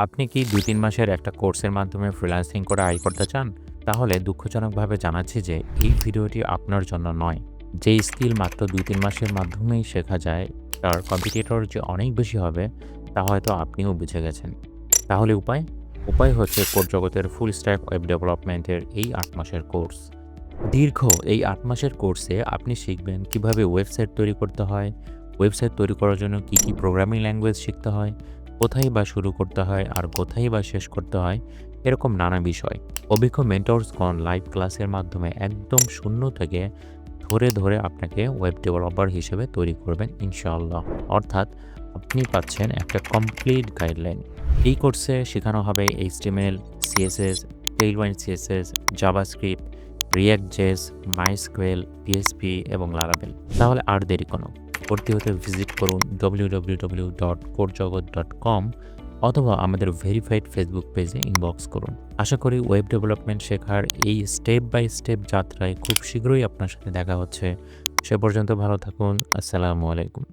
আপনি কি ২-৩ মাসের একটা কোর্সের মাধ্যমে ফ্রিল্যান্সিং করে আয় করতে চান? তাহলে দুঃখজনকভাবে জানাচ্ছি যে এই ভিডিওটি আপনার জন্য নয়। যেই স্কিল মাত্র ২-৩ মাসের মাধ্যমেই শেখা যায়, তার কম্পিটিটর যে অনেক বেশি হবে, তা হয়তো আপনিও বুঝে গেছেন। তাহলে উপায়? উপায় হচ্ছে কোড জগতের ফুল স্ট্যাক ওয়েব ডেভেলপমেন্টের এই ৮ মাসের কোর্স। দীর্ঘ এই ৮ মাসের কোর্সে আপনি শিখবেন কিভাবে ওয়েবসাইট তৈরি করতে হয়, ওয়েবসাইট তৈরি করার জন্য কী প্রোগ্রামিং ল্যাঙ্গুয়েজ শিখতে হয়, কোথায় বা শুরু করতে হয় আর কোথায় বা শেষ করতে হয়, এরকম নানা বিষয়। অভিজ্ঞ মেন্টরসগণ লাইভ ক্লাসের মাধ্যমে একদম শূন্য থেকে ধরে আপনাকে ওয়েব ডেভেলপার হিসেবে তৈরি করবেন ইনশাআল্লাহ। অর্থাৎ আপনি পাচ্ছেন একটা কমপ্লিট গাইডলাইন। এই কোর্সে শেখানো হবে HTML, CSS, Tailwind CSS, JavaScript, React.js, MySQL, PHP এবং Laravel। তাহলে আর দেরি কেন? ভর্তি হতে ভিজিট করুন www.codejagat.com অথবা আমাদের ভেরিফাইড ফেসবুক পেজে ইনবক্স করুন। আশা করি ওয়েব ডেভেলপমেন্ট শেখার এই স্টেপ বাই স্টেপ যাত্রায় খুব শীঘ্রই আপনার সাথে দেখা হচ্ছে। সে পর্যন্ত ভালো থাকুন। আসসালামু আলাইকুম।